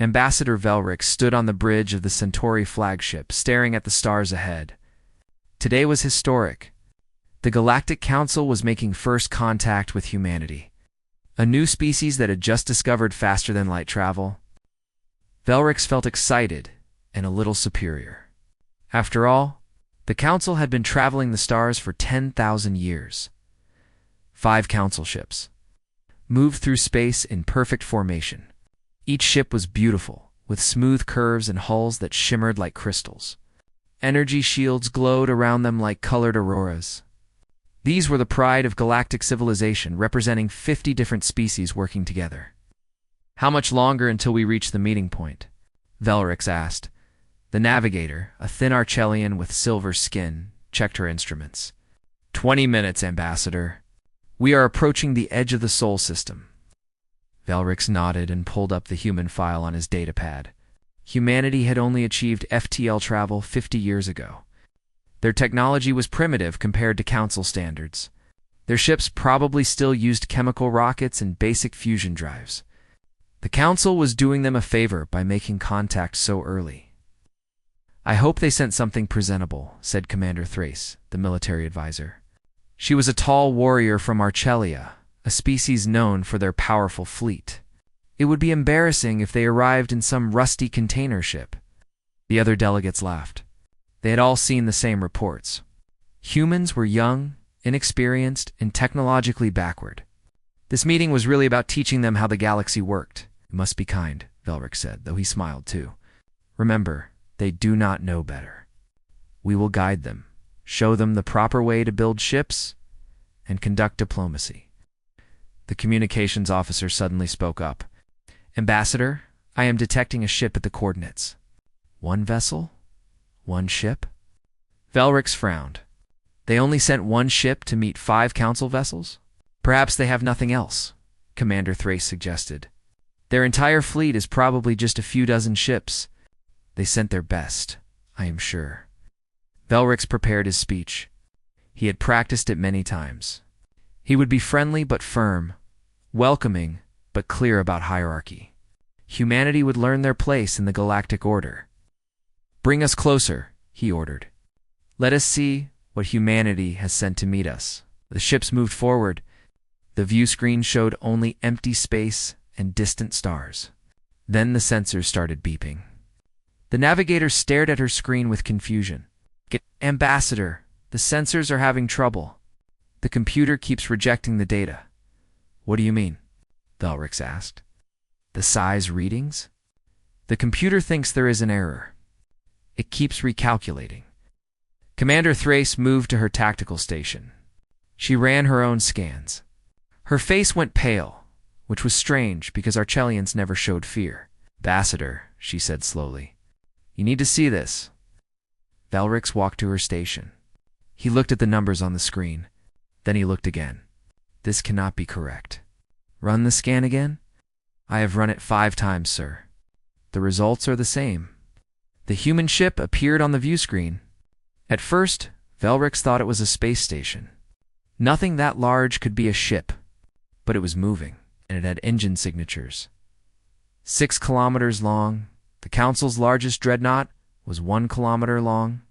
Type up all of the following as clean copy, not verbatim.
Ambassador Velrix stood on the bridge of the Centauri flagship, staring at the stars ahead. Today was historic. The Galactic Council was making first contact with humanity, a new species that had just discovered faster-than-light travel. Velrix felt excited and a little superior. After all, the Council had been traveling the stars for 10,000 years. 5 council ships moved through space in perfect formation. Each ship was beautiful, with smooth curves and hulls that shimmered like crystals. Energy shields glowed around them like colored auroras. These were the pride of galactic civilization, representing 50 different species working together. "How much longer until we reach the meeting point?" Velrix asked. The navigator, a thin Archelian with silver skin, checked her instruments. 20 minutes, Ambassador. We are approaching the edge of the Sol system." Velrix nodded and pulled up the human file on his datapad. Humanity had only achieved FTL travel 50 years ago. Their technology was primitive compared to Council standards. Their ships probably still used chemical rockets and basic fusion drives. The Council was doing them a favor by making contact so early. "I hope they sent something presentable," said Commander Thrace, the military advisor. She was a tall warrior from Archelia, a species known for their powerful fleet. It would be embarrassing if they arrived in some rusty container ship. The other delegates laughed. They had all seen the same reports. Humans were young, inexperienced, and technologically backward. This meeting was really about teaching them how the galaxy worked. "You must be kind," Velrix said, though he smiled too. "Remember, they do not know better. We will guide them, show them the proper way to build ships, and conduct diplomacy." The communications officer suddenly spoke up. "Ambassador, I am detecting a ship at the coordinates." "One vessel? One ship?" Velrix frowned. "They only sent one ship to meet 5 council vessels? Perhaps they have nothing else," Commander Thrace suggested. "Their entire fleet is probably just a few dozen ships. They sent their best, I am sure." Velrix prepared his speech. He had practiced it many times. He would be friendly but firm, welcoming but clear about hierarchy. Humanity would learn their place in the galactic order. "Bring us closer," he ordered. "Let us see what humanity has sent to meet us." The ships moved forward. The view screen showed only empty space and distant stars. Then the sensors started beeping. The navigator stared at her screen with confusion. "Ambassador, the sensors are having trouble. The computer keeps rejecting the data." "What do you mean?" Velrix asked. "The size readings? The computer thinks there is an error. It keeps recalculating." Commander Thrace moved to her tactical station. She ran her own scans. Her face went pale, which was strange because Archelians never showed fear. "Ambassador," she said slowly, "you need to see this." Velrix walked to her station. He looked at the numbers on the screen. Then he looked again. "This cannot be correct." "Run the scan again?" "I have run it 5 times, sir. The results are the same." The human ship appeared on the view screen. At first, Velrix thought it was a space station. Nothing that large could be a ship, but it was moving, and it had engine signatures. 6 kilometers long, the Council's largest dreadnought was 1 kilometer long.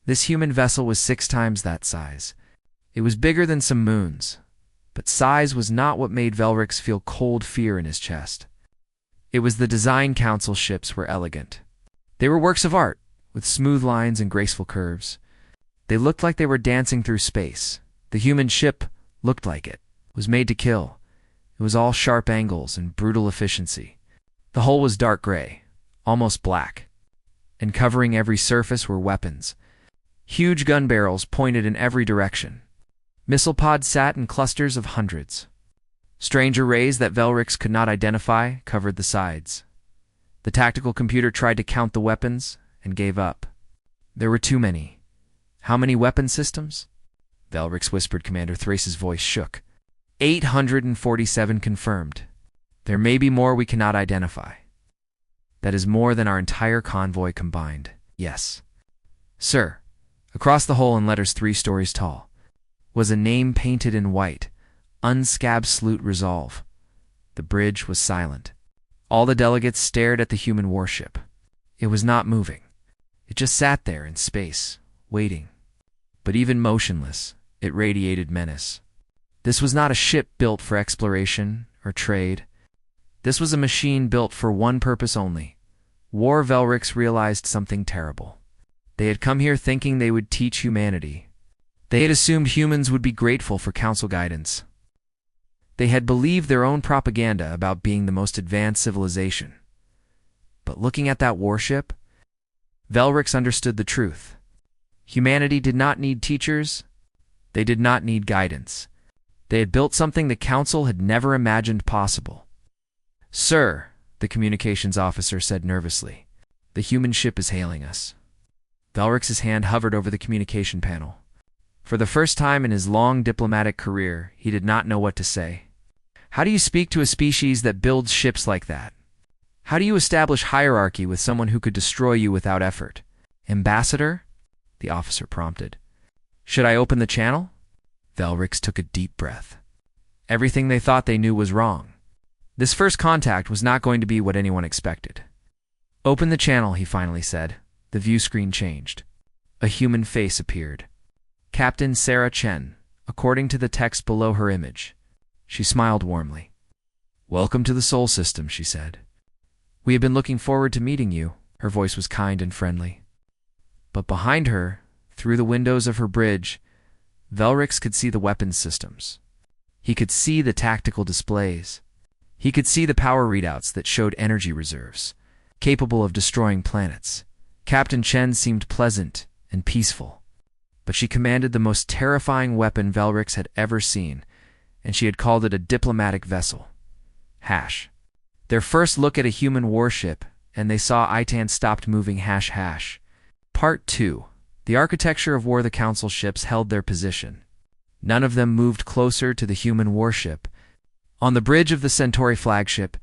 This human vessel was 6 times that size. It was bigger than some moons, but size was not what made Velrix feel cold fear in his chest. It was the design Council ships were elegant. They were works of art, with smooth lines and graceful curves. They looked like they were dancing through space. The human ship looked like it was made to kill. It was all sharp angles and brutal efficiency. The hull was dark gray, almost black, and covering every surface were weapons. Huge gun barrels pointed in every direction. Missile pods sat in clusters of hundreds. Strange arrays that Velrix could not identify covered the sides. The tactical computer tried to count the weapons and gave up. There were too many. "How many weapon systems?" Velrix whispered. Commander Thrace's voice shook. 847 confirmed. There may be more we cannot identify. That is more than our entire convoy combined. Yes. Sir, across the hull in letters 3 stories tall was a name painted in white, Unscab Salute Resolve. The bridge was silent. All the delegates stared at the human warship. It was not moving. It just sat there in space, waiting. But even motionless, it radiated menace. This was not a ship built for exploration or trade. This was a machine built for one purpose only. War. Velrix realized something terrible. They had come here thinking they would teach humanity. They had assumed humans would be grateful for council guidance. They had believed their own propaganda about being the most advanced civilization. But looking at that warship, Velrix understood the truth. Humanity did not need teachers. They did not need guidance. They had built something the council had never imagined possible. "Sir," the communications officer said nervously, "the human ship is hailing us." Velrix's hand hovered over the communication panel. For the first time in his long diplomatic career, he did not know what to say. How do you speak to a species that builds ships like that? How do you establish hierarchy with someone who could destroy you without effort? "Ambassador?" the officer prompted. "Should I open the channel?" Velrix took a deep breath. Everything they thought they knew was wrong. This first contact was not going to be what anyone expected. "Open the channel," he finally said. The view screen changed. A human face appeared. Captain Sarah Chen, according to the text below her image. She smiled warmly. "Welcome to the Sol System," she said. "We have been looking forward to meeting you." Her voice was kind and friendly. But behind her, through the windows of her bridge, Velrix could see the weapons systems. He could see the tactical displays. He could see the power readouts that showed energy reserves, capable of destroying planets. Captain Chen seemed pleasant and peaceful, but she commanded the most terrifying weapon Velrix had ever seen, and she had called it a diplomatic vessel. Hash. Their first look at a human warship, and they saw Itan stopped moving. Part 2. The architecture of war. The council ships held their position. None of them moved closer to the human warship. On the bridge of the Centauri flagship,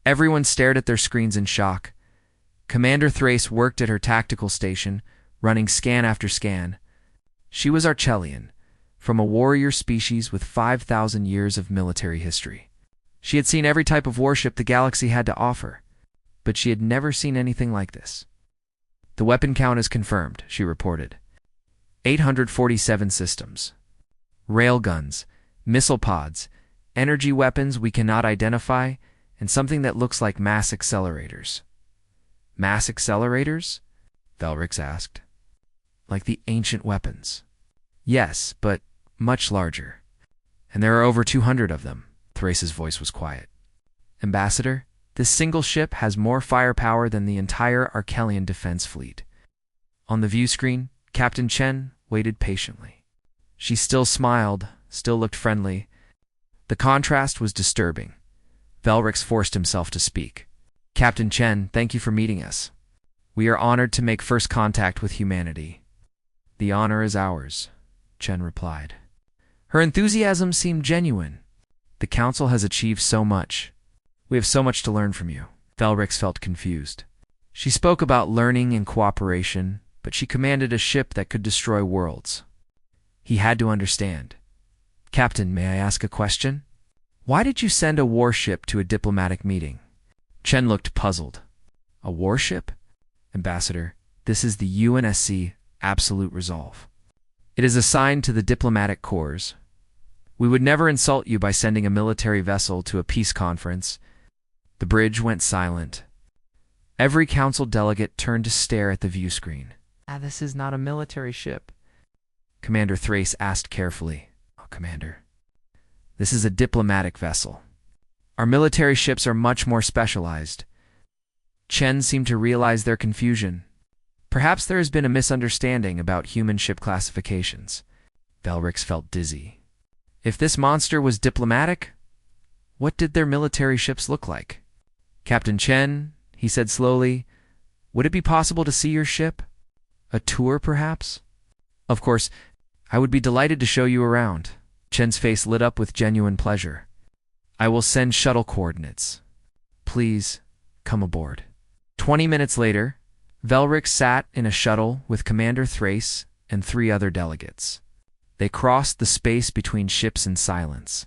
everyone stared at their screens in shock. Commander Thrace worked at her tactical station, running scan after scan. She was Archelian, from a warrior species with 5,000 years of military history. She had seen every type of warship the galaxy had to offer, but she had never seen anything like this. "The weapon count is confirmed," she reported. 847 systems. Railguns, missile pods, energy weapons we cannot identify, and something that looks like mass accelerators. "Mass accelerators?" Velrix asked. "Like the ancient weapons." "Yes, but much larger. And there are over 200 of them." Thrace's voice was quiet. "Ambassador, this single ship has more firepower than the entire Archelian defense fleet." On the view screen, Captain Chen waited patiently. She still smiled, still looked friendly. The contrast was disturbing. Velrix forced himself to speak. "Captain Chen, thank you for meeting us. We are honored to make first contact with humanity." "The honor is ours," Chen replied. Her enthusiasm seemed genuine. "The council has achieved so much. We have so much to learn from you." Velrix felt confused. She spoke about learning and cooperation, but she commanded a ship that could destroy worlds. He had to understand. "Captain, may I ask a question? Why did you send a warship to a diplomatic meeting?" Chen looked puzzled. "A warship?" "Ambassador, this is the UNSC Absolute Resolve. It is assigned to the diplomatic corps. We would never insult you by sending a military vessel to a peace conference." The bridge went silent. Every council delegate turned to stare at the view screen. "This is not a military ship," Commander Thrace asked carefully. "Oh, Commander, this is a diplomatic vessel. Our military ships are much more specialized." Chen seemed to realize their confusion. Perhaps there has been a misunderstanding about human ship classifications. Velrix felt dizzy. If this monster was diplomatic, what did their military ships look like? "Captain Chen," he said slowly, "would it be possible to see your ship? A tour, perhaps?" "Of course, I would be delighted to show you around." Chen's face lit up with genuine pleasure. "I will send shuttle coordinates. Please, come aboard." 20 minutes later, Velrix sat in a shuttle with Commander Thrace and 3 other delegates. They crossed the space between ships in silence.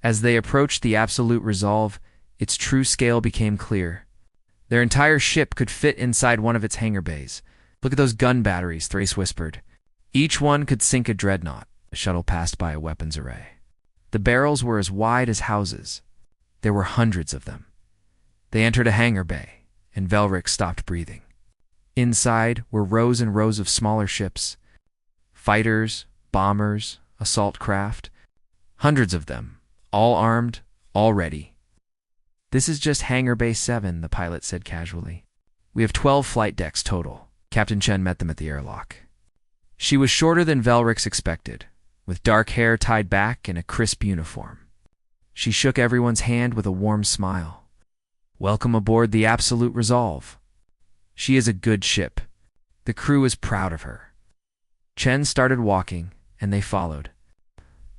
As they approached the Absolute Resolve, Its true scale became clear. Their entire ship could fit inside one of its hangar bays. "Look at those gun batteries," Thrace whispered. "Each one could sink a dreadnought." The shuttle passed by a weapons array. The barrels were as wide as houses. There were hundreds of them. They entered a hangar bay, and Velric stopped breathing. Inside were rows and rows of smaller ships. Fighters, bombers, assault craft. Hundreds of them, all armed, all ready. "This is just Hangar Bay 7, the pilot said casually. "We have 12 flight decks total." Captain Chen met them at the airlock. She was shorter than Velric's expected, with dark hair tied back and a crisp uniform. She shook everyone's hand with a warm smile. "Welcome aboard the Absolute Resolve. She is a good ship. The crew is proud of her." Chen started walking, and they followed.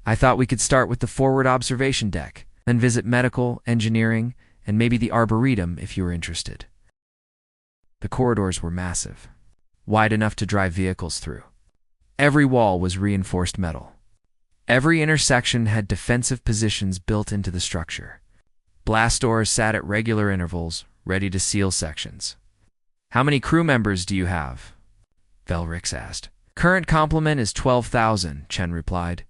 "I thought we could start with the forward observation deck, then visit medical, engineering, and maybe the arboretum if you were interested." The corridors were massive, wide enough to drive vehicles through. Every wall was reinforced metal. Every intersection had defensive positions built into the structure. Blast doors sat at regular intervals, ready to seal sections. "How many crew members do you have?" Velrix asked. "Current complement is 12,000, Chen replied,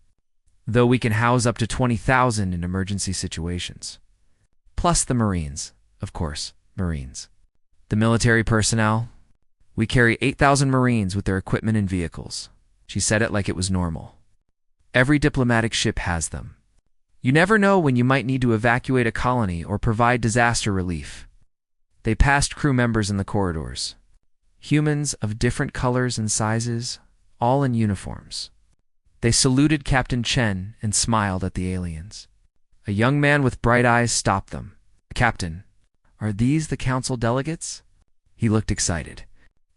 though we can house up to 20,000 in emergency situations. Plus the Marines, of course, Marines. The military personnel? We carry 8,000 Marines with their equipment and vehicles." She said it like it was normal. "Every diplomatic ship has them. You never know when you might need to evacuate a colony or provide disaster relief." They passed crew members in the corridors. Humans of different colors and sizes, all in uniforms. They saluted Captain Chen and smiled at the aliens. A young man with bright eyes stopped them. "Captain, are these the council delegates?" He looked excited.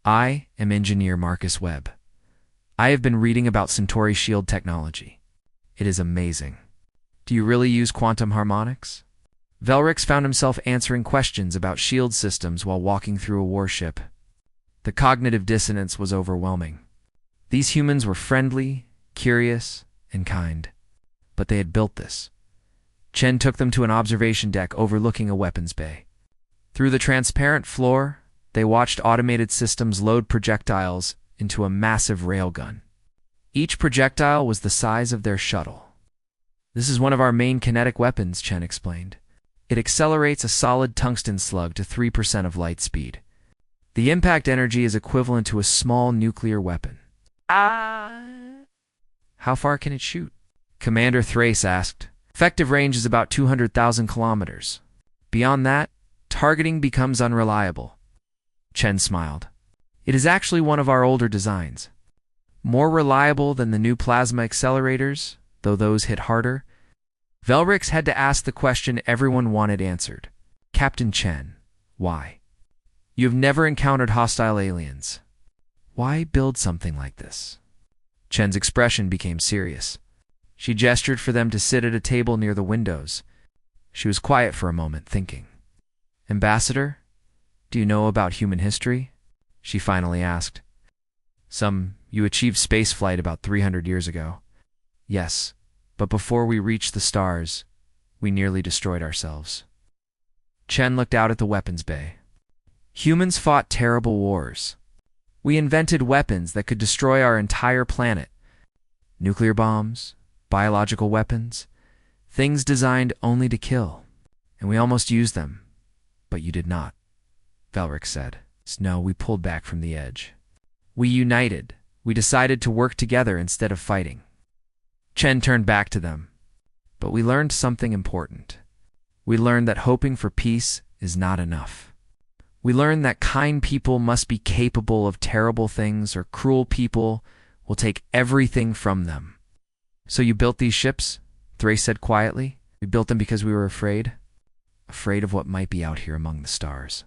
"I am Engineer Marcus Webb. I have been reading about Centauri shield technology. It is amazing. Do you really use quantum harmonics?" Velrix found himself answering questions about shield systems while walking through a warship. The cognitive dissonance was overwhelming. These humans were friendly, curious, and kind. But they had built this. Chen took them to an observation deck overlooking a weapons bay. Through the transparent floor, they watched automated systems load projectiles into a massive railgun. Each projectile was the size of their shuttle. "This is one of our main kinetic weapons," Chen explained. "It accelerates a solid tungsten slug to 3% of light speed. The impact energy is equivalent to a small nuclear weapon." "How far can it shoot?" Commander Thrace asked. "Effective range is about 200,000 kilometers. Beyond that, targeting becomes unreliable." Chen smiled. "It is actually one of our older designs. More reliable than the new plasma accelerators, though those hit harder." Velrix had to ask the question everyone wanted answered. "Captain Chen, why? You have never encountered hostile aliens. Why build something like this?" Chen's expression became serious. She gestured for them to sit at a table near the windows. She was quiet for a moment, thinking. "Ambassador, do you know about human history?" she finally asked. You achieved spaceflight about 300 years ago." "Yes, but before we reached the stars, we nearly destroyed ourselves." Chen looked out at the weapons bay. "Humans fought terrible wars. We invented weapons that could destroy our entire planet. Nuclear bombs, biological weapons, things designed only to kill. And we almost used them, but you did not," Velrix said. "No, we pulled back from the edge. We united. We decided to work together instead of fighting." Chen turned back to them. "But we learned something important. We learned that hoping for peace is not enough. We learned that kind people must be capable of terrible things, or cruel people will take everything from them." "So you built these ships?" Thrace said quietly. "We built them because we were afraid. Afraid of what might be out here among the stars.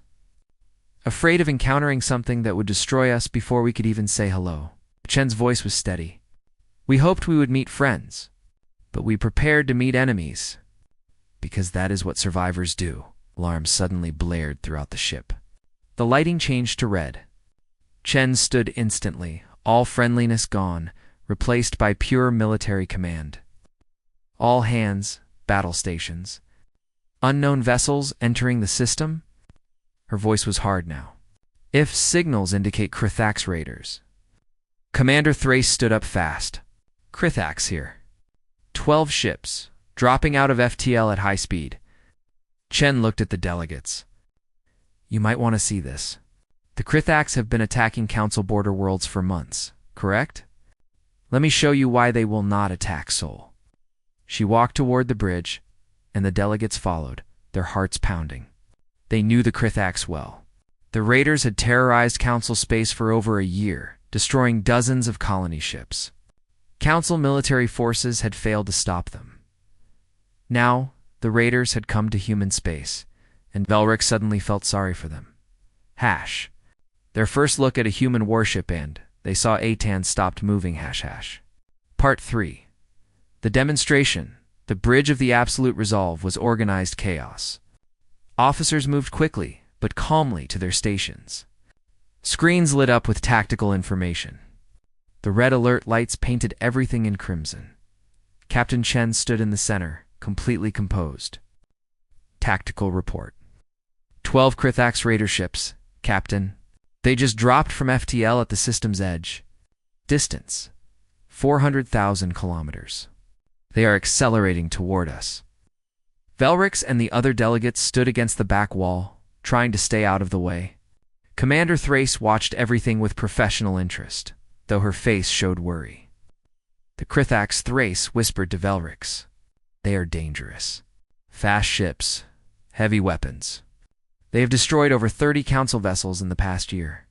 Afraid of encountering something that would destroy us before we could even say hello." Chen's voice was steady. "We hoped we would meet friends, but we prepared to meet enemies. Because that is what survivors do." Alarms suddenly blared throughout the ship. The lighting changed to red. Chen stood instantly, all friendliness gone, replaced by pure military command. "All hands, battle stations. Unknown vessels entering the system? Her voice was hard now. If signals indicate Krithax raiders. Commander Thrace stood up fast. Krithax here. 12 ships, dropping out of FTL at high speed. Chen looked at the delegates. You might want to see this. The Krithax have been attacking Council border worlds for months, correct? Let me show you why they will not attack Sol. She walked toward the bridge, and the delegates followed, their hearts pounding. They knew the Krithax well. The raiders had terrorized Council space for over a year, destroying dozens of colony ships. Council military forces had failed to stop them. Now, the raiders had come to human space, and Velric suddenly felt sorry for them. Hash. Their first look at a human warship and they saw Atan stopped moving ##. Part 3. The demonstration, the Bridge of the Absolute Resolve, was organized chaos. Officers moved quickly, but calmly to their stations. Screens lit up with tactical information. The red alert lights painted everything in crimson. Captain Chen stood in the center, completely composed. Tactical report. 12 Krithax raider ships, Captain. They just dropped from FTL at the system's edge. Distance, 400,000 kilometers. They are accelerating toward us. Velrix and the other delegates stood against the back wall, trying to stay out of the way. Commander Thrace watched everything with professional interest, though her face showed worry. The Krithax Thrace whispered to Velrix. They are dangerous. Fast ships, heavy weapons. They have destroyed over 30 Council vessels in the past year.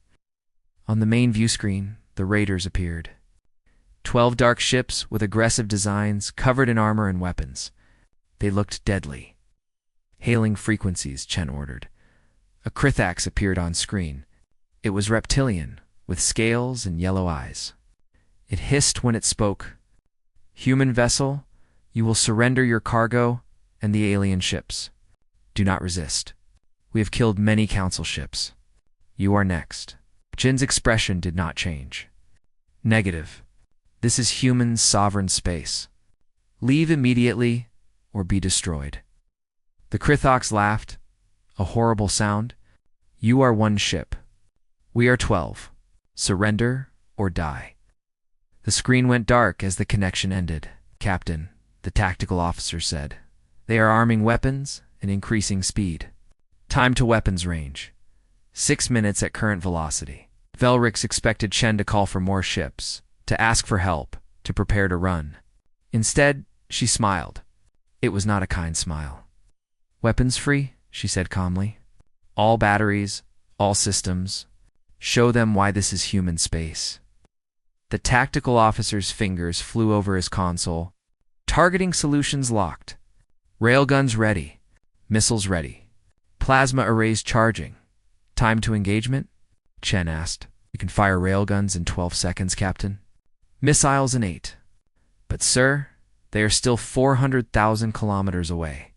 On the main view screen, the raiders appeared. 12 dark ships with aggressive designs, covered in armor and weapons. They looked deadly. Hailing frequencies, Chen ordered. A Krithax appeared on screen. It was reptilian, with scales and yellow eyes. It hissed when it spoke. Human vessel, you will surrender your cargo and the alien ships. Do not resist. We have killed many Council ships. You are next. Jin's expression did not change. Negative. This is human sovereign space. Leave immediately or be destroyed. The Krithax laughed, a horrible sound. You are one ship. We are 12. Surrender or die. The screen went dark as the connection ended. Captain, the tactical officer said. They are arming weapons and increasing speed. Time to weapons range. 6 minutes at current velocity. Velrix expected Chen to call for more ships, to ask for help, to prepare to run. Instead, she smiled. It was not a kind smile. Weapons free, she said calmly. All batteries, all systems. Show them why this is human space. The tactical officer's fingers flew over his console. Targeting solutions locked. Railguns ready. Missiles ready. Plasma arrays charging. Time to engagement? Chen asked. You can fire railguns in 12 seconds, Captain. Missiles in 8. But sir, they are still 400,000 kilometers away.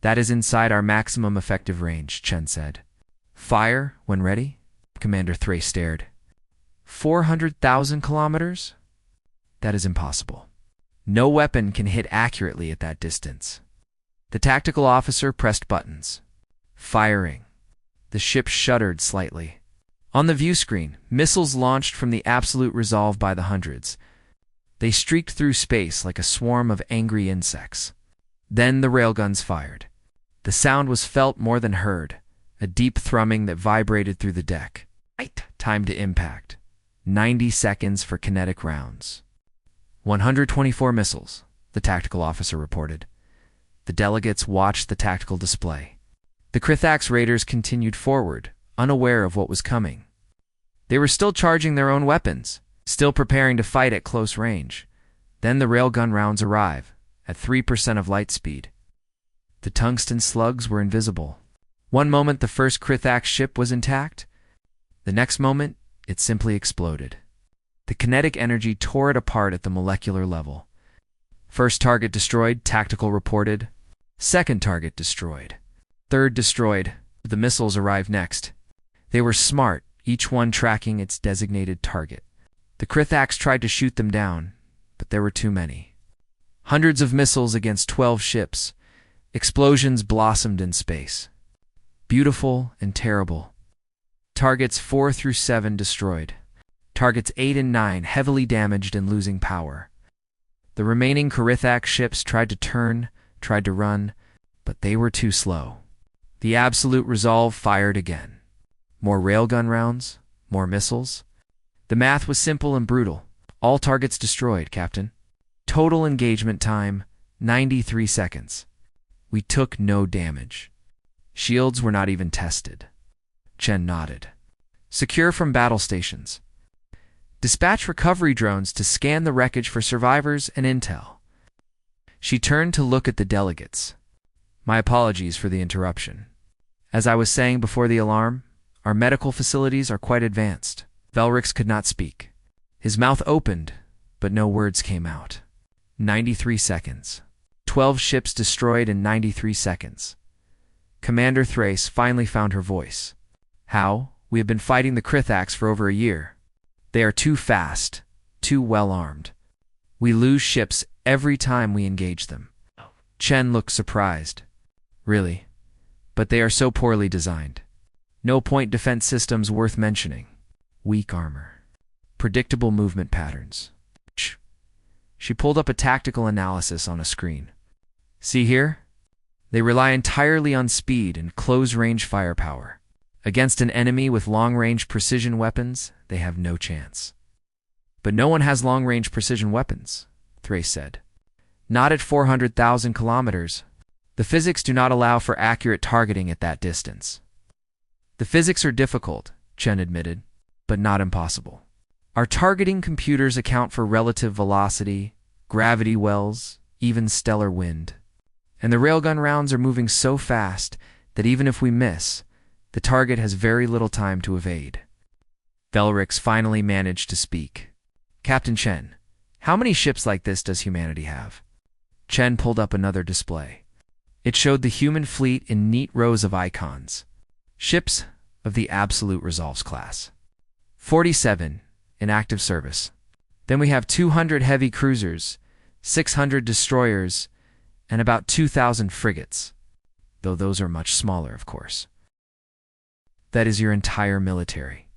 That is inside our maximum effective range, Chen said. Fire when ready? Commander Thrace stared. 400,000 kilometers? That is impossible. No weapon can hit accurately at that distance. The tactical officer pressed buttons. Firing. The ship shuddered slightly. On the view screen, missiles launched from the Absolute Resolve by the hundreds. They streaked through space like a swarm of angry insects. Then the railguns fired. The sound was felt more than heard, a deep thrumming that vibrated through the deck. Time to impact. 90 seconds for kinetic rounds. 124 missiles, the tactical officer reported. The delegates watched the tactical display. The Krithax raiders continued forward, unaware of what was coming. They were still charging their own weapons, still preparing to fight at close range. Then the railgun rounds arrive, at 3% of light speed. The tungsten slugs were invisible. One moment the first Krithax ship was intact. The next moment, it simply exploded. The kinetic energy tore it apart at the molecular level. First target destroyed, tactical reported. Second target destroyed. Third destroyed. The missiles arrived next. They were smart, each one tracking its designated target. The Krithax tried to shoot them down, but there were too many. Hundreds of missiles against 12 ships. Explosions blossomed in space. Beautiful and terrible. Targets 4 through 7 destroyed. Targets 8 and 9 heavily damaged and losing power. The remaining Karithak ships tried to turn, tried to run, but they were too slow. The Absolute Resolve fired again. More railgun rounds, more missiles. The math was simple and brutal. All targets destroyed, Captain. Total engagement time, 93 seconds. We took no damage. Shields were not even tested. Chen nodded. Secure from battle stations. Dispatch recovery drones to scan the wreckage for survivors and intel. She turned to look at the delegates. My apologies for the interruption. As I was saying before the alarm, our medical facilities are quite advanced. Velrix could not speak. His mouth opened, but no words came out. 93 seconds. 12 ships destroyed in 93 seconds. Commander Thrace finally found her voice. How? We have been fighting the Krithaks for over a year. They are too fast, too well-armed. We lose ships every time we engage them. Chen looked surprised. Really? But they are so poorly designed. No point defense systems worth mentioning. Weak armor. Predictable movement patterns. She pulled up a tactical analysis on a screen. See here? They rely entirely on speed and close-range firepower. Against an enemy with long-range precision weapons, they have no chance. But no one has long-range precision weapons, Thrace said. Not at 400,000 kilometers. The physics do not allow for accurate targeting at that distance. The physics are difficult, Chen admitted, but not impossible. Our targeting computers account for relative velocity, gravity wells, even stellar wind. And the railgun rounds are moving so fast that even if we miss, the target has very little time to evade. Velrix finally managed to speak. Captain Chen, how many ships like this does humanity have? Chen pulled up another display. It showed the human fleet in neat rows of icons. Ships of the Absolute Resolves class. 47 in active service. Then we have 200 heavy cruisers, 600 destroyers, and about 2,000 frigates, though those are much smaller, of course. That is your entire military?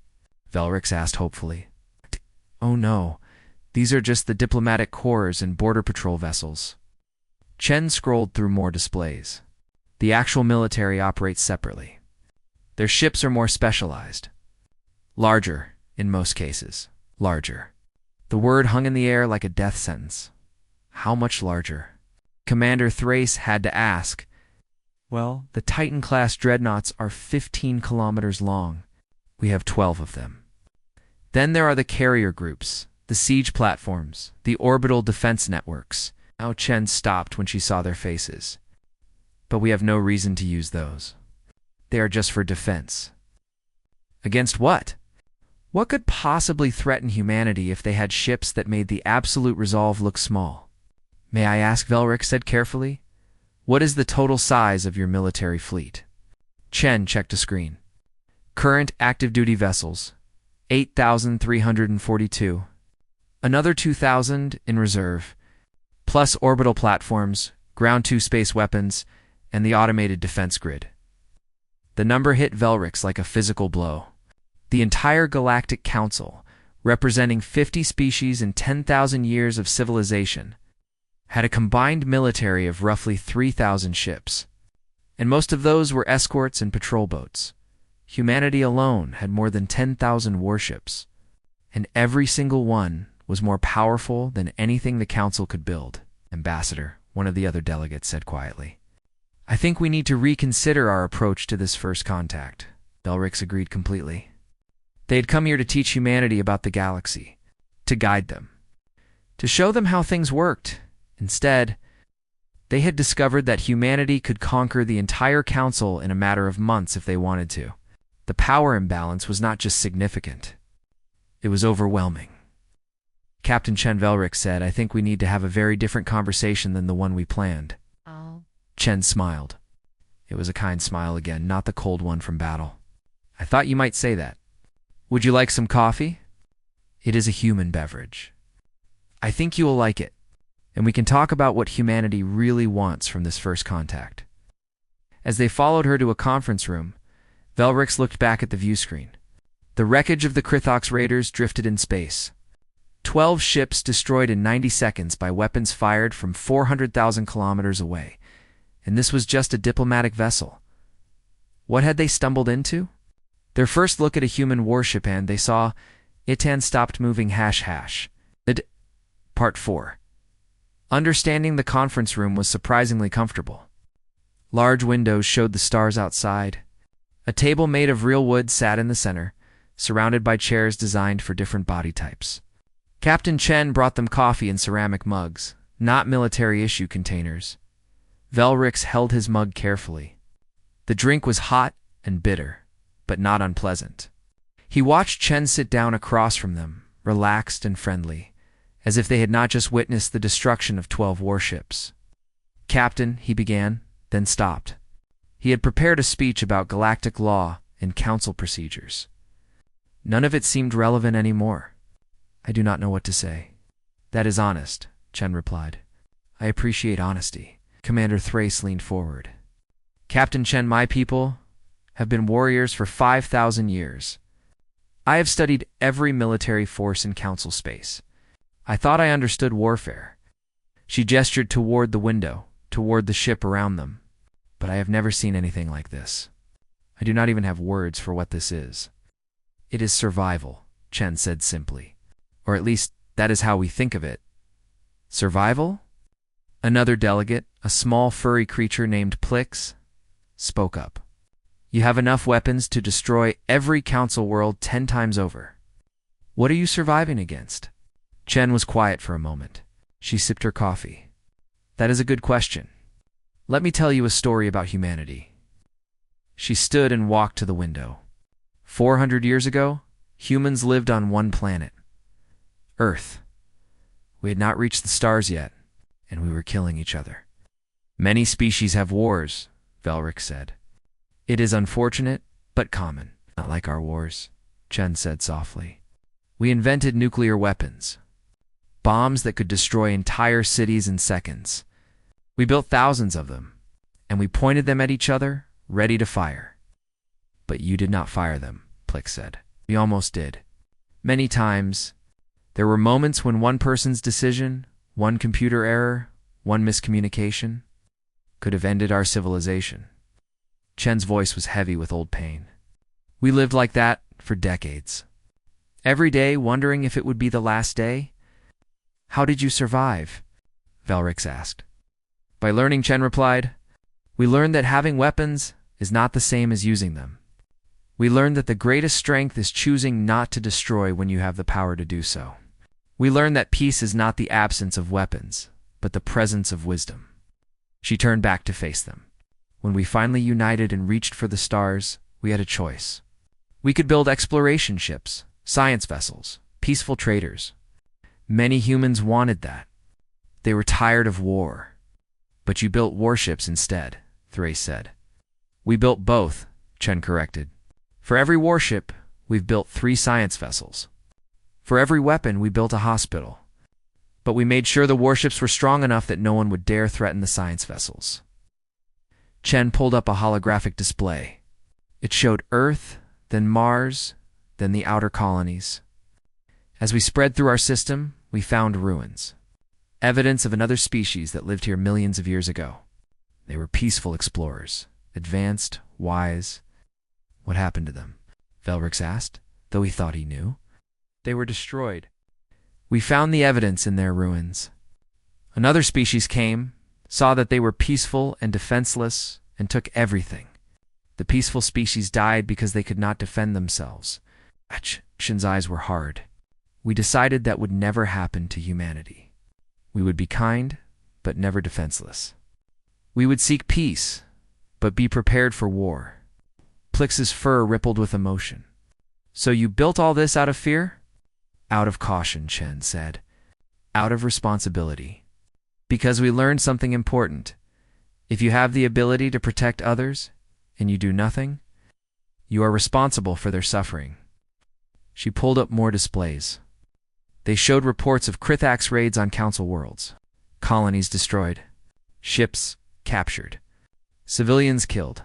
Velrix asked hopefully. Oh no, these are just the diplomatic corps and border patrol vessels. Chen scrolled through more displays. The actual military operates separately. Their ships are more specialized. Larger, in most cases. Larger. The word hung in the air like a death sentence. How much larger? Commander Thrace had to ask. Well, the Titan-class dreadnoughts are 15 kilometers long. We have 12 of them. Then there are the carrier groups, the siege platforms, the orbital defense networks. Now Chen stopped when she saw their faces. But we have no reason to use those. They are just for defense. Against what? What could possibly threaten humanity if they had ships that made the Absolute Resolve look small? May I ask, Velrix said carefully, what is the total size of your military fleet? Chen checked a screen. Current active-duty vessels, 8,342. Another 2,000 in reserve, plus orbital platforms, ground-to space weapons, and the automated defense grid. The number hit Velrix like a physical blow. The entire Galactic Council, representing 50 species and 10,000 years of civilization, had a combined military of roughly 3,000 ships. And most of those were escorts and patrol boats. Humanity alone had more than 10,000 warships, and every single one was more powerful than anything the Council could build. Ambassador, one of the other delegates said quietly. I think we need to reconsider our approach to this first contact. Velrix agreed completely. They had come here to teach humanity about the galaxy, to guide them, to show them how things worked. Instead, they had discovered that humanity could conquer the entire Council in a matter of months if they wanted to. The power imbalance was not just significant. It was overwhelming. Captain Chen Velrix said, I think we need to have a very different conversation than the one we planned. Oh. Chen smiled. It was a kind smile again, not the cold one from battle. I thought you might say that. Would you like some coffee? It is a human beverage. I think you will like it, and we can talk about what humanity really wants from this first contact. As they followed her to a conference room, Velrix looked back at the view screen. The wreckage of the Krithox raiders drifted in space. 12 ships destroyed in 90 seconds by weapons fired from 400,000 kilometers away. And this was just a diplomatic vessel. What had they stumbled into? Their first look at a human warship, and they saw Itan stopped moving ##. Part 4. Understanding the conference room was surprisingly comfortable. Large windows showed the stars outside. A table made of real wood sat in the center, surrounded by chairs designed for different body types. Captain Chen brought them coffee in ceramic mugs, not military-issue containers. Velrix held his mug carefully. The drink was hot and bitter, but not unpleasant. He watched Chen sit down across from them, relaxed and friendly, as if they had not just witnessed the destruction of 12 warships. "Captain," he began, then stopped. He had prepared a speech about galactic law and council procedures. None of it seemed relevant anymore. "I do not know what to say." "That is honest," Chen replied. "I appreciate honesty." Commander Thrace leaned forward. "Captain Chen, my people have been warriors for 5,000 years. I have studied every military force in council space. I thought I understood warfare." She gestured toward the window, toward the ship around them. "But I have never seen anything like this. I do not even have words for what this is." "It is survival," Chen said simply. "Or at least, that is how we think of it." "Survival?" Another delegate, a small furry creature named Plix, spoke up. "You have enough weapons to destroy every council world 10 times over. What are you surviving against?" Chen was quiet for a moment. She sipped her coffee. "That is a good question. Let me tell you a story about humanity." She stood and walked to the window. 400 years ago, humans lived on one planet, Earth. We had not reached the stars yet, and we were killing each other. "Many species have wars," Velrix said. "It is unfortunate, but common." "Not like our wars," Chen said softly. "We invented nuclear weapons. Bombs that could destroy entire cities in seconds. We built thousands of them, and we pointed them at each other, ready to fire." "But you did not fire them," Plix said. "We almost did. Many times. There were moments when one person's decision, one computer error, one miscommunication, could have ended our civilization." Chen's voice was heavy with old pain. "We lived like that for decades. Every day wondering if it would be the last day." "How did you survive?" Velrix asked. "By learning," Chen replied. "We learned that having weapons is not the same as using them. We learned that the greatest strength is choosing not to destroy when you have the power to do so. We learned that peace is not the absence of weapons, but the presence of wisdom." She turned back to face them. "When we finally united and reached for the stars, we had a choice. We could build exploration ships, science vessels, peaceful traders. Many humans wanted that. They were tired of war. But you built warships instead," Thrace said. "We built both," Chen corrected. "For every warship, we've built 3 science vessels. For every weapon, we built a hospital. But we made sure the warships were strong enough that no one would dare threaten the science vessels." Chen pulled up a holographic display. It showed Earth, then Mars, then the outer colonies. As we spread through our system, we found ruins. Evidence of another species that lived here millions of years ago. They were peaceful explorers, advanced, wise. "What happened to them?" Velrix asked, though he thought he knew. "They were destroyed. We found the evidence in their ruins. Another species came, saw that they were peaceful and defenseless, and took everything. The peaceful species died because they could not defend themselves." Chen's eyes were hard. "We decided that would never happen to humanity. We would be kind, but never defenseless. We would seek peace, but be prepared for war." Plix's fur rippled with emotion. "So you built all this out of fear?" "Out of caution," Chen said. "Out of responsibility. Because we learned something important. If you have the ability to protect others, and you do nothing, you are responsible for their suffering." She pulled up more displays. They showed reports of Krithax raids on council worlds. Colonies destroyed. Ships captured. Civilians killed.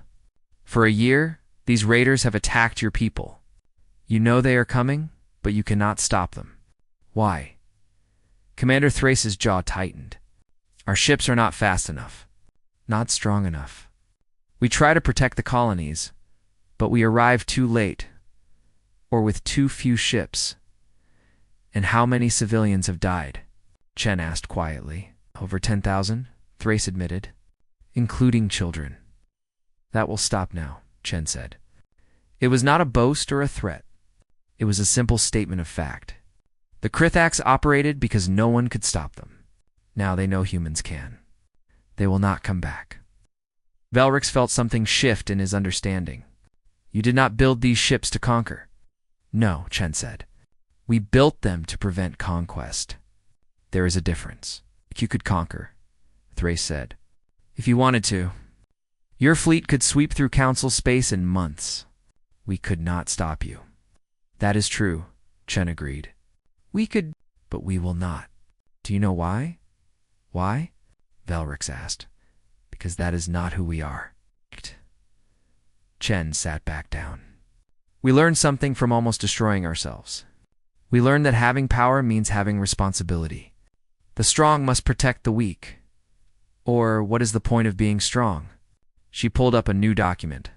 For a year, these raiders have attacked your people. You know they are coming, but you cannot stop them. Why? Commander Thrace's jaw tightened. Our ships are not fast enough. Not strong enough. We try to protect the colonies, but we arrive too late, or with too few ships. And how many civilians have died? Chen asked quietly. Over 10,000, Thrace admitted, including children. That will stop now, Chen said. It was not a boast or a threat. It was a simple statement of fact. The Krithax operated because no one could stop them. Now they know humans can. They will not come back. Velrix felt something shift in his understanding. You did not build these ships to conquer. No, Chen said. We built them to prevent conquest. There is a difference. You could conquer, Thrace said. If you wanted to. Your fleet could sweep through Council space in months. We could not stop you. That is true, Chen agreed. We could, but we will not. Do you know why? Why? Velrix asked. Because that is not who we are. Chen sat back down. We learned something from almost destroying ourselves. We learned that having power means having responsibility. The strong must protect the weak. Or what is the point of being strong? She pulled up a new document.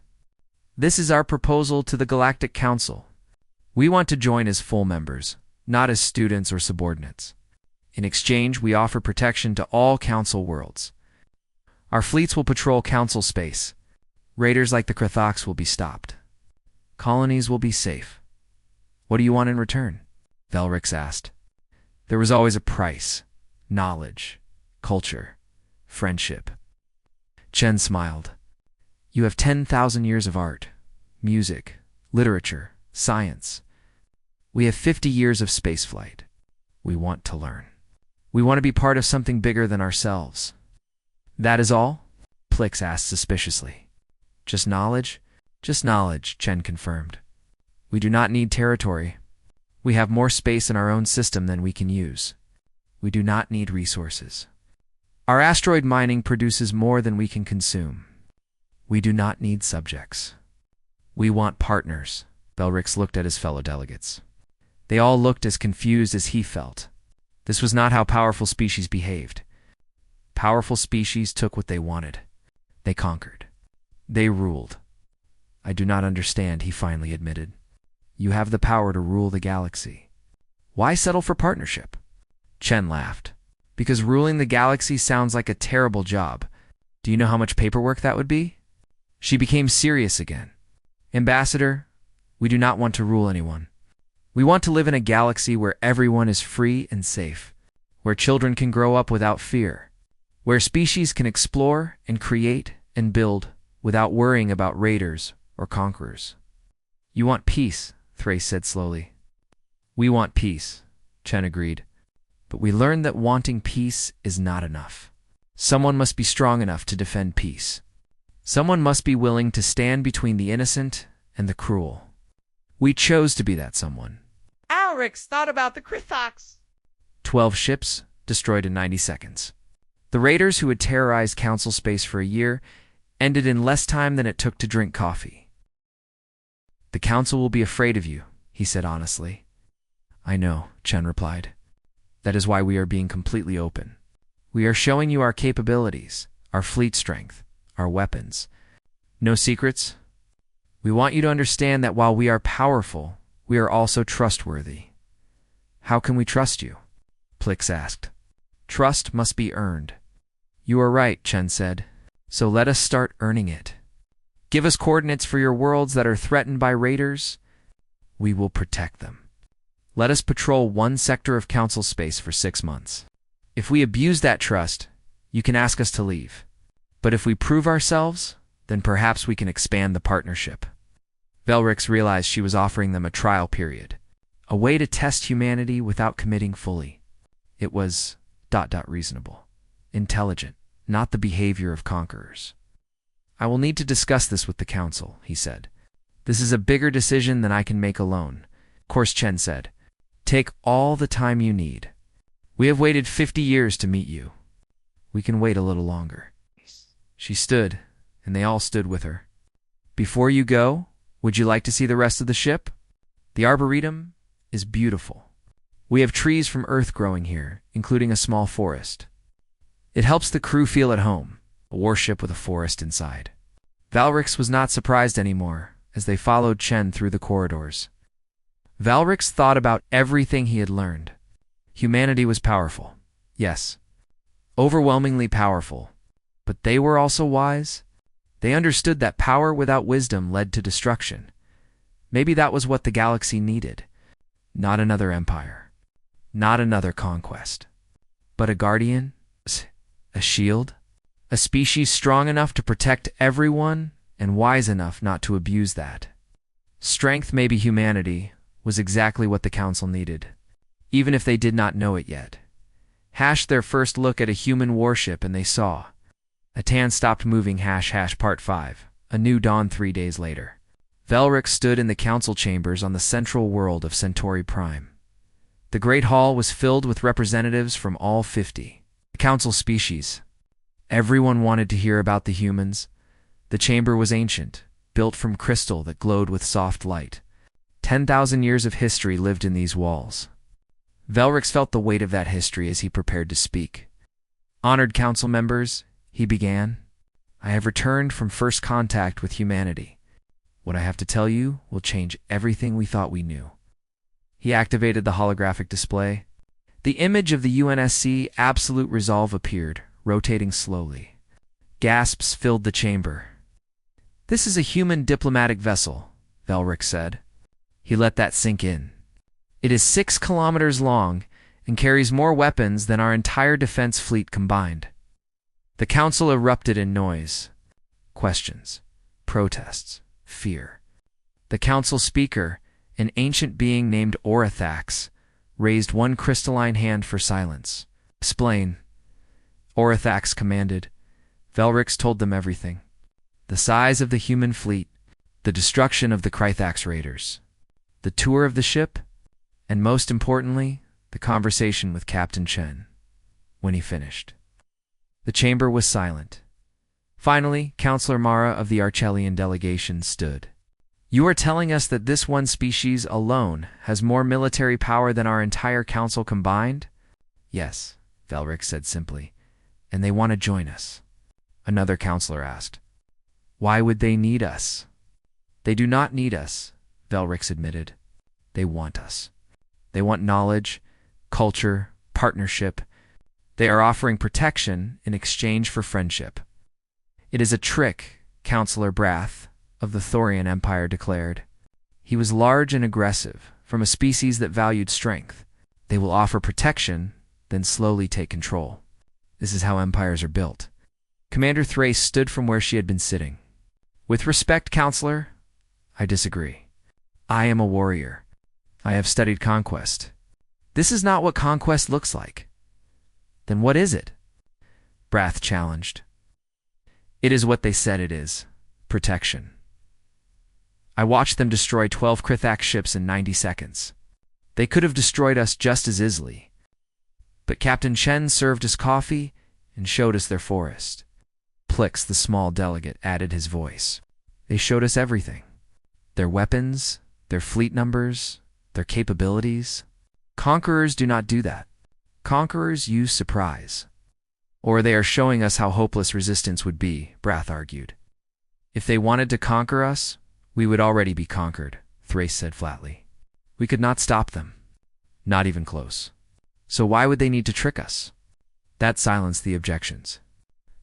This is our proposal to the Galactic Council. We want to join as full members, not as students or subordinates. In exchange, we offer protection to all Council worlds. Our fleets will patrol Council space. Raiders like the Krithax will be stopped. Colonies will be safe. What do you want in return? Velrix asked. There was always a price. Knowledge, culture, friendship. Chen smiled. You have 10,000 years of art, music, literature, science. We have 50 years of spaceflight. We want to learn. We want to be part of something bigger than ourselves. That is all? Plix asked suspiciously. Just knowledge? Just knowledge, Chen confirmed. We do not need territory. We have more space in our own system than we can use. We do not need resources. Our asteroid mining produces more than we can consume. We do not need subjects. We want partners. Velrix looked at his fellow delegates. They all looked as confused as he felt. This was not how powerful species behaved. Powerful species took what they wanted. They conquered. They ruled. I do not understand, he finally admitted. You have the power to rule the galaxy. Why settle for partnership? Chen laughed. Because ruling the galaxy sounds like a terrible job. Do you know how much paperwork that would be? She became serious again. Ambassador, we do not want to rule anyone. We want to live in a galaxy where everyone is free and safe, where children can grow up without fear, where species can explore and create and build without worrying about raiders or conquerors. You want peace, Thrace said slowly. We want peace, Chen agreed. But we learned that wanting peace is not enough. Someone must be strong enough to defend peace. Someone must be willing to stand between the innocent and the cruel. We chose to be that someone. Alrix thought about the Krithax. 12 ships destroyed in 90 seconds. The raiders who had terrorized Council space for a year ended in less time than it took to drink coffee. The Council will be afraid of you, he said honestly. I know, Chen replied. That is why we are being completely open. We are showing you our capabilities, our fleet strength, our weapons. No secrets. We want you to understand that while we are powerful, we are also trustworthy. How can we trust you? Plix asked. Trust must be earned. You are right, Chen said. So let us start earning it. Give us coordinates for your worlds that are threatened by raiders. We will protect them. Let us patrol one sector of Council space for 6 months. If we abuse that trust, you can ask us to leave. But if we prove ourselves, then perhaps we can expand the partnership. Velrix realized she was offering them a trial period, a way to test humanity without committing fully. It was ... reasonable, intelligent, not the behavior of conquerors. I will need to discuss this with the Council, he said. This is a bigger decision than I can make alone. Of course, Chen said. Take all the time you need. We have waited 50 years to meet you. We can wait a little longer. She stood, and they all stood with her. "Before you go, would you like to see the rest of the ship? The Arboretum is beautiful. We have trees from Earth growing here, including a small forest. It helps the crew feel at home, a warship with a forest inside." Valrix was not surprised anymore as they followed Chen through the corridors. Valrix thought about everything he had learned. Humanity was powerful. Yes, overwhelmingly powerful. But they were also wise. They understood that power without wisdom led to destruction. Maybe that was what the galaxy needed. Not another empire. Not another conquest. But a guardian? A shield? A species strong enough to protect everyone and wise enough not to abuse that. Strength, maybe humanity, was exactly what the Council needed, even if they did not know it yet. Their first look at a human warship and they saw. Atan stopped moving Part 5, a new dawn 3 days later. Velric stood in the council chambers on the central world of Centauri Prime. The Great Hall was filled with representatives from all 50 council species. Everyone wanted to hear about the humans. The chamber was ancient, built from crystal that glowed with soft light. 10,000 years of history lived in these walls. Velrix felt the weight of that history as he prepared to speak. "Honored council members," he began, "I have returned from first contact with humanity. What I have to tell you will change everything we thought we knew." He activated the holographic display. The image of the UNSC Absolute Resolve appeared, rotating slowly. Gasps filled the chamber. "This is a human diplomatic vessel," Velrix said. He let that sink in. "It is 6 kilometers long and carries more weapons than our entire defense fleet combined." The council erupted in noise. Questions, protests, fear. The council speaker, an ancient being named Orathax, raised one crystalline hand for silence. "Explain," Orathax commanded. Velrix told them everything. The size of the human fleet, the destruction of the Krythax raiders, the tour of the ship, and most importantly, the conversation with Captain Chen. When he finished, the chamber was silent. Finally, Counselor Mara of the Archelian delegation stood. "You are telling us that this one species alone has more military power than our entire council combined?" "Yes," Velrix said simply, "and they want to join us." Another counselor asked, "Why would they need us?" "They do not need us," Velrix admitted. "They want us. They want knowledge, culture, partnership. They are offering protection in exchange for friendship." "It is a trick," Counselor Brath of the Thorian Empire declared. He was large and aggressive, from a species that valued strength. They will offer protection, then slowly take control. This is how empires are built. Commander Thrace stood from where she had been sitting. "With respect, Counselor, I disagree. I am a warrior. I have studied conquest. This is not what conquest looks like." "Then what is it?" Brath challenged. "It is what they said it is. Protection. I watched them destroy 12 Krythax ships in 90 seconds. They could have destroyed us just as easily. But Captain Chen served us coffee and showed us their forest." Plix, the small delegate, added his voice. "They showed us everything. Their weapons, their fleet numbers, their capabilities. Conquerors do not do that. Conquerors use surprise. Or they are showing us how hopeless resistance would be," Brath argued. "If they wanted to conquer us, we would already be conquered," Thrace said flatly. "We could not stop them. Not even close. So why would they need to trick us?" That silenced the objections.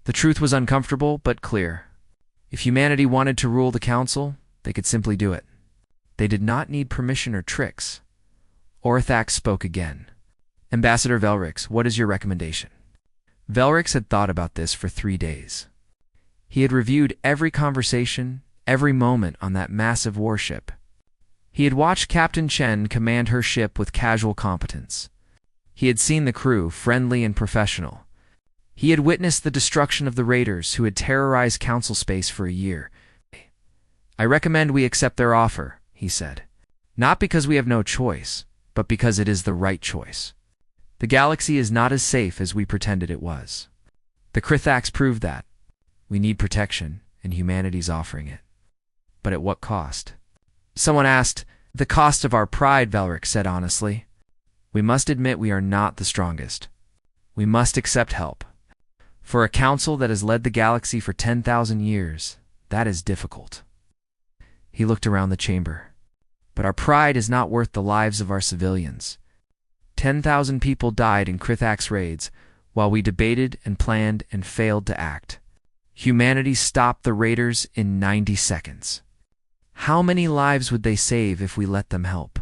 The truth was uncomfortable but clear. If humanity wanted to rule the council, they could simply do it. They did not need permission or tricks. Orathax spoke again. "Ambassador Velrix, what is your recommendation?" Velrix had thought about this for 3 days. He had reviewed every conversation, every moment on that massive warship. He had watched Captain Chen command her ship with casual competence. He had seen the crew, friendly and professional. He had witnessed the destruction of the raiders who had terrorized council space for a year. "I recommend we accept their offer," he said. "Not because we have no choice, but because it is the right choice. The galaxy is not as safe as we pretended it was. The Krythax proved that. We need protection, and humanity's offering it. But at what cost? Someone asked. The cost of our pride, Velric said honestly. We must admit we are not the strongest. We must accept help. For a council that has led the galaxy for 10,000 years, that is difficult. He looked around the chamber. But our pride is not worth the lives of our civilians. 10,000 people died in Krithak's raids while we debated and planned and failed to act. Humanity stopped the raiders in 90 seconds. How many lives would they save if we let them help?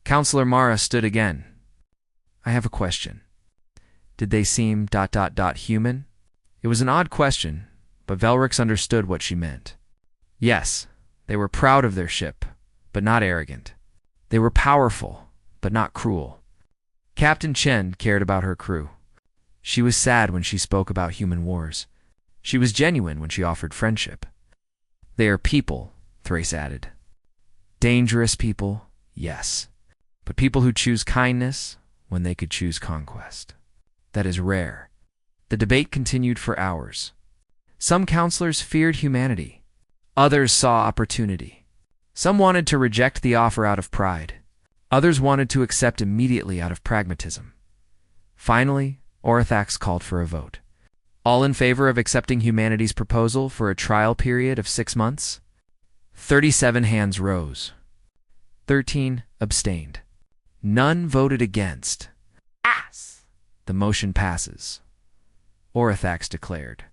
Counselor Mara stood again. I have a question. Did they seem ... human? It was an odd question, but Velrix understood what she meant. Yes, they were proud of their ship, but not arrogant. They were powerful, but not cruel. Captain Chen cared about her crew. She was sad when she spoke about human wars. She was genuine when she offered friendship. They are people, Thrace added. Dangerous people, yes, but people who choose kindness when they could choose conquest. That is rare. The debate continued for hours. Some counselors feared humanity. Others saw opportunity. Some wanted to reject the offer out of pride. Others wanted to accept immediately out of pragmatism. Finally, Orthax called for a vote. All in favor of accepting humanity's proposal for a trial period of 6 months? 37 hands rose. 13 abstained. None voted against. Ass. The motion passes. Orthax declared.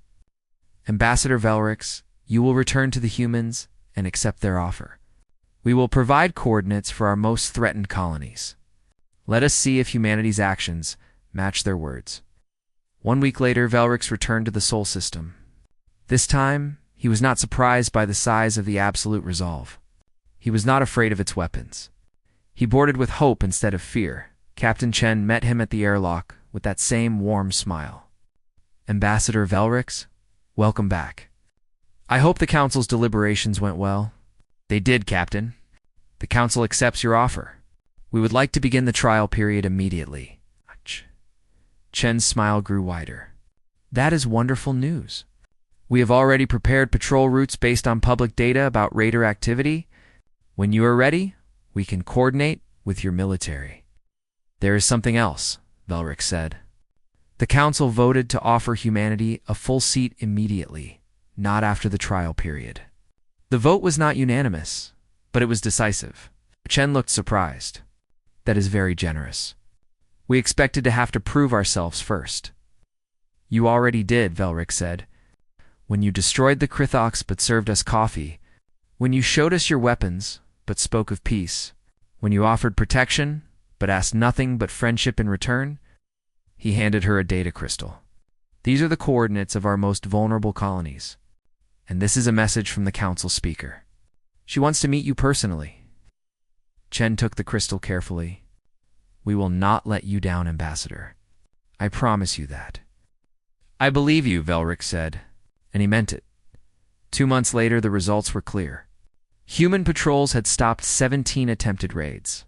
Ambassador Velrix, you will return to the humans and accept their offer. We will provide coordinates for our most threatened colonies. Let us see if humanity's actions match their words. 1 week later, Velrix returned to the Sol system. This time, he was not surprised by the size of the Absolute Resolve. He was not afraid of its weapons. He boarded with hope instead of fear. Captain Chen met him at the airlock with that same warm smile. Ambassador Velrix, welcome back. I hope the Council's deliberations went well. They did, Captain. The Council accepts your offer. We would like to begin the trial period immediately. Chen's smile grew wider. That is wonderful news. We have already prepared patrol routes based on public data about raider activity. When you are ready, we can coordinate with your military. There is something else, Velrix said. The Council voted to offer humanity a full seat immediately, not after the trial period. The vote was not unanimous, but it was decisive. Chen looked surprised. That is very generous. We expected to have to prove ourselves first. You already did, Velrix said. When you destroyed the Krithox but served us coffee, when you showed us your weapons but spoke of peace, when you offered protection but asked nothing but friendship in return, he handed her a data crystal. These are the coordinates of our most vulnerable colonies. And this is a message from the Council speaker. She wants to meet you personally. Chen took the crystal carefully. We will not let you down, Ambassador. I promise you that. I believe you, Velrix said, and he meant it. 2 months later, the results were clear. Human patrols had stopped 17 attempted raids.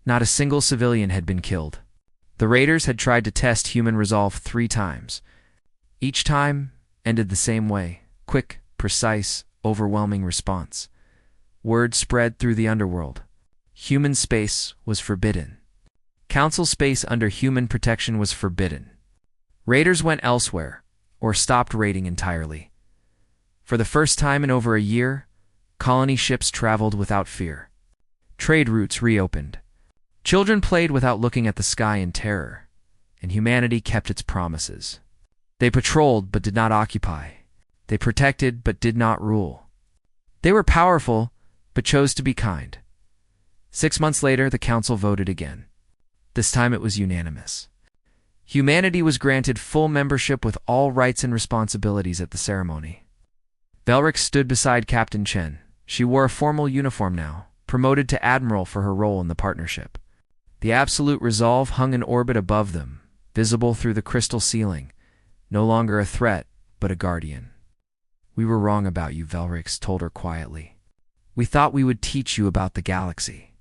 Not a single civilian had been killed. The raiders had tried to test human resolve 3 times. Each time ended the same way. Quick, precise, overwhelming response. Word spread through the underworld. Human space was forbidden. Council space under human protection was forbidden. Raiders went elsewhere, or stopped raiding entirely. For the first time in over a year, colony ships traveled without fear. Trade routes reopened. Children played without looking at the sky in terror, and humanity kept its promises. They patrolled but did not occupy. They protected but did not rule. They were powerful but chose to be kind. 6 months later, the Council voted again. This time it was unanimous. Humanity was granted full membership with all rights and responsibilities at the ceremony. Velrix stood beside Captain Chen. She wore a formal uniform now, promoted to Admiral for her role in the partnership. The Absolute Resolve hung in orbit above them, visible through the crystal ceiling, no longer a threat, but a guardian. We were wrong about you, Velrix told her quietly. We thought we would teach you about the galaxy.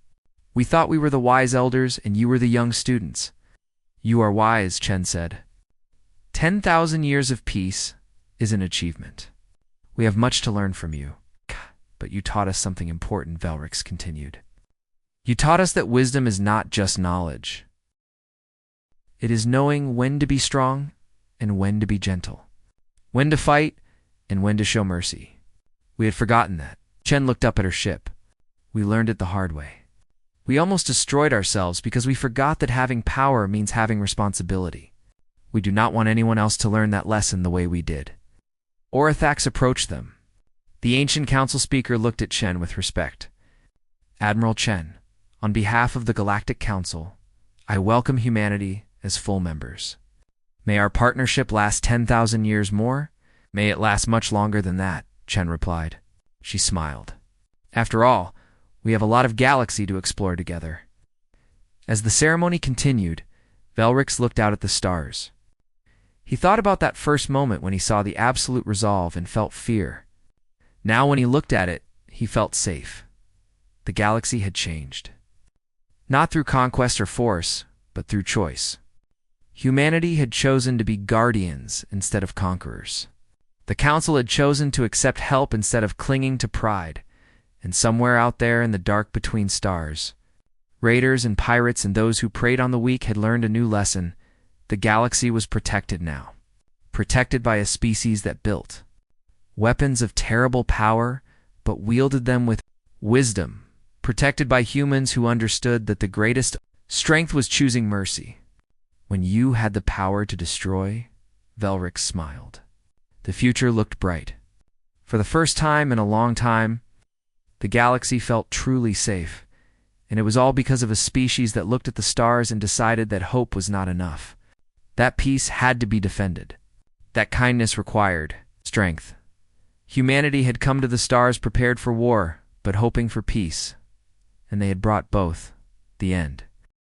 We thought we were the wise elders and you were the young students. You are wise, Chen said. 10,000 years of peace is an achievement. We have much to learn from you. But you taught us something important, Velrix continued. You taught us that wisdom is not just knowledge. It is knowing when to be strong and when to be gentle, when to fight and when to show mercy. We had forgotten that. Chen looked up at her ship. We learned it the hard way. We almost destroyed ourselves because we forgot that having power means having responsibility. We do not want anyone else to learn that lesson the way we did. Orthax approached them. The ancient council speaker looked at Chen with respect. Admiral Chen, on behalf of the Galactic Council, I welcome humanity as full members. May our partnership last 10,000 years more? May it last much longer than that, Chen replied. She smiled. After all, we have a lot of galaxy to explore together. As the ceremony continued, Velrix looked out at the stars. He thought about that first moment when he saw the absolute resolve and felt fear. Now when he looked at it, he felt safe. The galaxy had changed. Not through conquest or force, but through choice. Humanity had chosen to be guardians instead of conquerors. The Council had chosen to accept help instead of clinging to pride. And somewhere out there in the dark between stars, raiders and pirates and those who preyed on the weak had learned a new lesson. The galaxy was protected now. Protected by a species that built weapons of terrible power, but wielded them with wisdom. Protected by humans who understood that the greatest strength was choosing mercy. When you had the power to destroy, Velrix smiled. The future looked bright. For the first time in a long time, the galaxy felt truly safe, and it was all because of a species that looked at the stars and decided that hope was not enough. That peace had to be defended. That kindness required strength. Humanity had come to the stars prepared for war, but hoping for peace, and they had brought both. The end.